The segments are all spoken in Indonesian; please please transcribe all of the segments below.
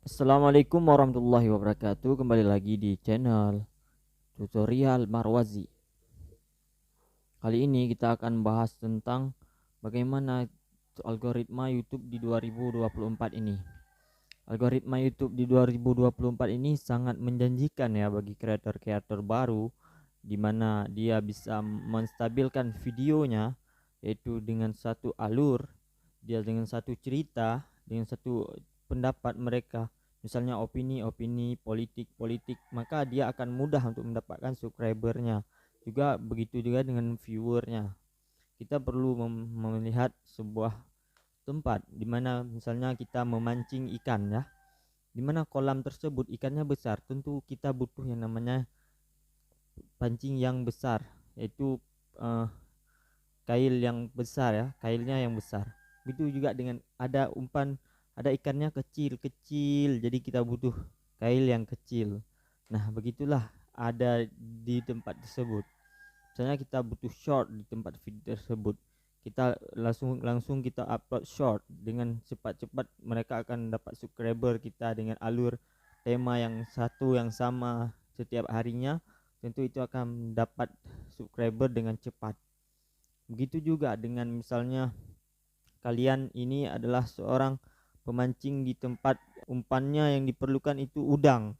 Assalamualaikum warahmatullahi wabarakatuh. Kembali lagi di channel tutorial Marwazi. Kali ini kita akan bahas tentang bagaimana algoritma YouTube di 2024 ini. Algoritma YouTube di 2024 ini sangat menjanjikan ya bagi kreator-kreator baru, di mana dia bisa menstabilkan videonya, yaitu dengan satu alur, dia dengan satu cerita, dengan satu pendapat mereka, misalnya opini-opini politik, maka dia akan mudah untuk mendapatkan subscribernya. Juga begitu juga dengan viewernya. Kita perlu melihat sebuah tempat di mana misalnya kita memancing ikan ya, di mana kolam tersebut ikannya besar, tentu kita butuh yang namanya pancing yang besar, yaitu eh, kail yang besar ya, kailnya yang besar. Begitu juga dengan ada umpan, ada ikannya kecil-kecil, jadi kita butuh kail yang kecil. Nah, begitulah ada di tempat tersebut. Misalnya kita butuh short di tempat video tersebut, kita langsung kita upload short dengan cepat-cepat, mereka akan dapat subscriber kita dengan alur tema yang satu yang sama setiap harinya. Tentu itu akan dapat subscriber dengan cepat. Begitu juga dengan misalnya kalian ini adalah seorang pemancing di tempat umpannya yang diperlukan itu udang,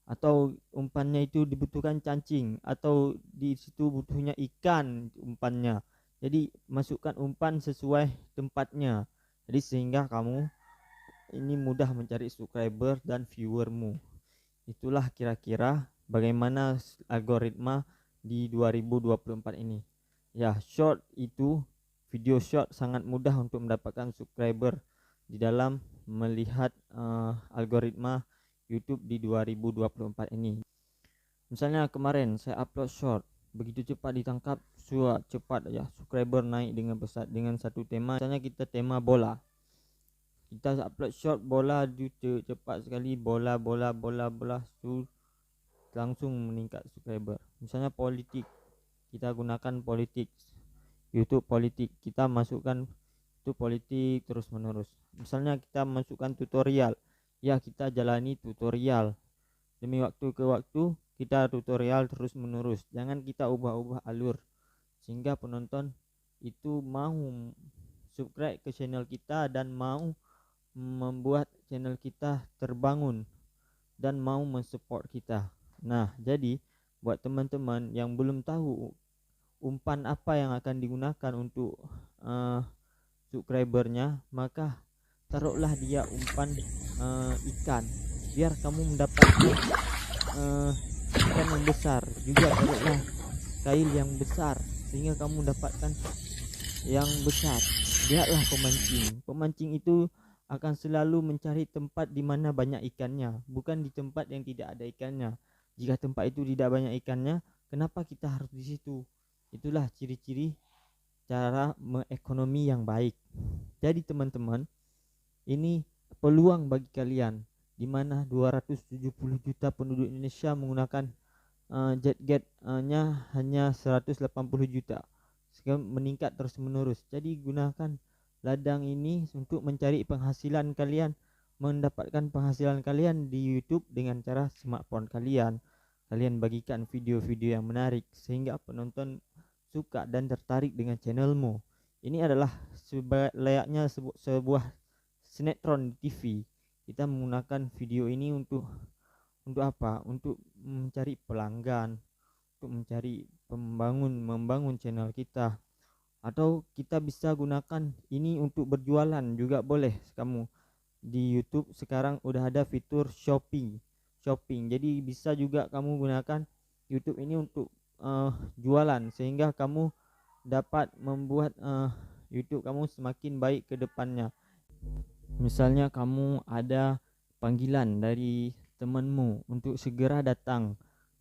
atau umpannya itu dibutuhkan cacing, atau di situ butuhnya ikan umpannya. Jadi masukkan umpan sesuai tempatnya. Jadi sehingga kamu ini mudah mencari subscriber dan viewermu. Itulah kira-kira bagaimana algoritma di 2024 ini. Ya, short itu video short sangat mudah untuk mendapatkan subscriber di dalam melihat algoritma YouTube di 2024 ini. Misalnya kemarin saya upload short, begitu cepat ditangkap, cepat ya subscriber naik dengan besar dengan satu tema. Misalnya kita tema bola, kita upload short bola, cepat sekali bola bola bola bola langsung meningkat subscriber. Misalnya politik, kita gunakan politik, YouTube politik, kita masukkan itu politik terus menerus. Misalnya kita masukkan tutorial, ya kita jalani tutorial demi waktu ke waktu, kita tutorial terus menerus. Jangan kita ubah-ubah alur sehingga penonton itu mau subscribe ke channel kita dan mau membuat channel kita terbangun dan mau mensupport kita. Nah, jadi buat teman-teman yang belum tahu umpan apa yang akan digunakan untuk uh, subscribernya, maka taruhlah dia umpan ikan, biar kamu mendapatkan uh, ikan yang besar. Juga taruhlah kail yang besar sehingga kamu mendapatkan yang besar. Lihatlah pemancing. Pemancing itu akan selalu mencari tempat di mana banyak ikannya, bukan di tempat yang tidak ada ikannya. Jika tempat itu tidak banyak ikannya, kenapa kita harus di situ? Itulah ciri-ciri cara mengekonomi yang baik. Jadi teman-teman, ini peluang bagi kalian di mana 270 juta penduduk Indonesia menggunakan jet-nya hanya 180 juta, sekarang meningkat terus menerus. Jadi gunakan ladang ini untuk mencari penghasilan kalian, mendapatkan penghasilan kalian di YouTube dengan cara smartphone kalian. Kalian bagikan video-video yang menarik sehingga penonton suka dan tertarik dengan channelmu. Ini adalah layaknya sebuah sinetron di TV. Kita menggunakan video ini untuk apa? Untuk mencari pelanggan, untuk mencari membangun channel kita. Atau kita bisa gunakan ini untuk berjualan juga boleh. Kamu di YouTube sekarang udah ada fitur shopping, jadi bisa juga kamu gunakan YouTube ini untuk jualan, sehingga kamu dapat membuat YouTube kamu semakin baik ke depannya. Misalnya kamu ada panggilan dari temanmu untuk segera datang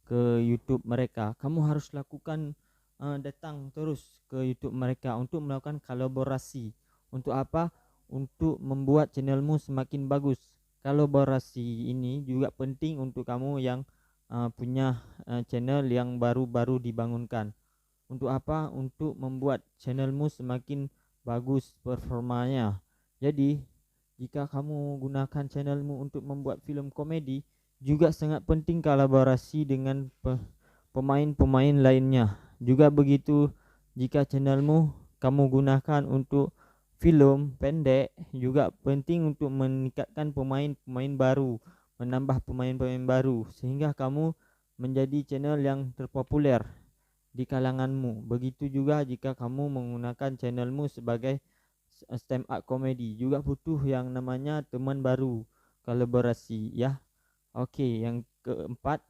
ke YouTube mereka, kamu harus lakukan datang terus ke YouTube mereka untuk melakukan kolaborasi. Untuk apa? Untuk membuat channelmu semakin bagus. Kolaborasi ini juga penting untuk kamu yang punya channel yang baru-baru dibangunkan. Untuk apa? Untuk membuat channelmu semakin bagus performanya. Jadi jika kamu gunakan channelmu untuk membuat film komedi, juga sangat penting kolaborasi dengan pemain-pemain lainnya. Juga begitu jika channelmu kamu gunakan untuk film pendek, juga penting untuk meningkatkan pemain-pemain baru, menambah pemain-pemain baru sehingga kamu menjadi channel yang terpopuler di kalanganmu. Begitu juga jika kamu menggunakan channelmu sebagai stand up comedy, juga butuh yang namanya teman baru, kolaborasi ya. Oke, yang keempat,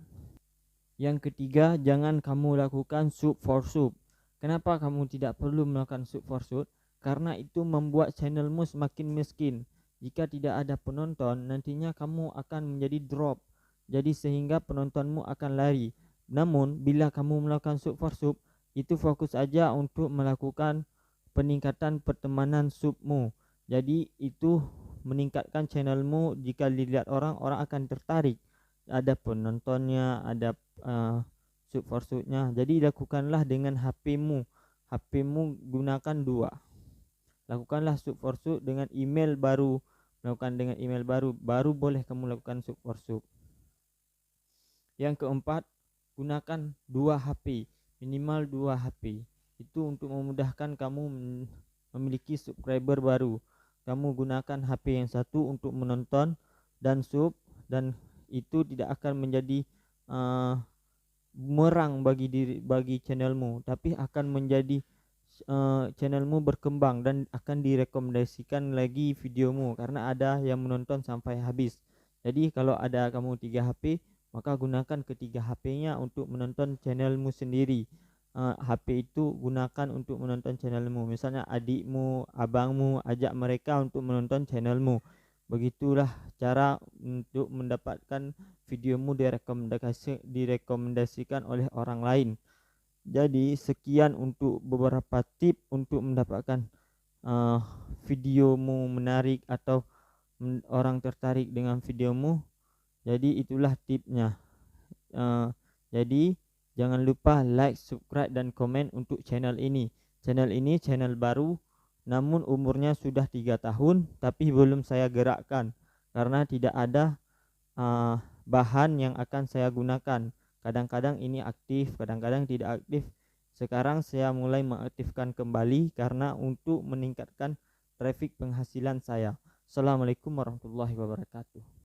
yang ketiga, jangan kamu lakukan sub for sub. Kenapa kamu tidak perlu melakukan sub for sub? Karena itu membuat channelmu semakin miskin. Jika tidak ada penonton, nantinya kamu akan menjadi drop. Jadi sehingga penontonmu akan lari. Namun bila kamu melakukan sub for sub, itu fokus aja untuk melakukan peningkatan pertemanan submu. Jadi itu meningkatkan channelmu. Jika dilihat orang, orang akan tertarik. Ada penontonnya, ada sub for subnya. Jadi lakukanlah dengan HP-mu gunakan dua. Lakukanlah sub for sub dengan email baru. Lakukan dengan email baru boleh kamu lakukan sub for sub. Yang keempat, gunakan dua HP, minimal dua HP. Itu untuk memudahkan kamu memiliki subscriber baru. Kamu gunakan HP yang satu untuk menonton dan sub, dan itu tidak akan menjadi merang bagi channelmu, tapi akan menjadi channelmu berkembang dan akan direkomendasikan lagi videomu karena ada yang menonton sampai habis. Jadi kalau ada kamu 3 HP, maka gunakan ketiga HP-nya untuk menonton channelmu sendiri. HP itu gunakan untuk menonton channelmu. Misalnya adikmu, abangmu, ajak mereka untuk menonton channelmu. Begitulah cara untuk mendapatkan videomu direkomendasikan oleh orang lain. Jadi sekian untuk beberapa tip untuk mendapatkan videomu menarik atau orang tertarik dengan videomu. Jadi itulah tipnya. Jadi jangan lupa like, subscribe dan komen untuk channel ini. Channel ini channel baru, namun umurnya sudah 3 tahun tapi belum saya gerakkan karena tidak ada bahan yang akan saya gunakan. Kadang-kadang ini aktif, kadang-kadang tidak aktif. Sekarang saya mulai mengaktifkan kembali karena untuk meningkatkan traffic penghasilan saya. Assalamualaikum warahmatullahi wabarakatuh.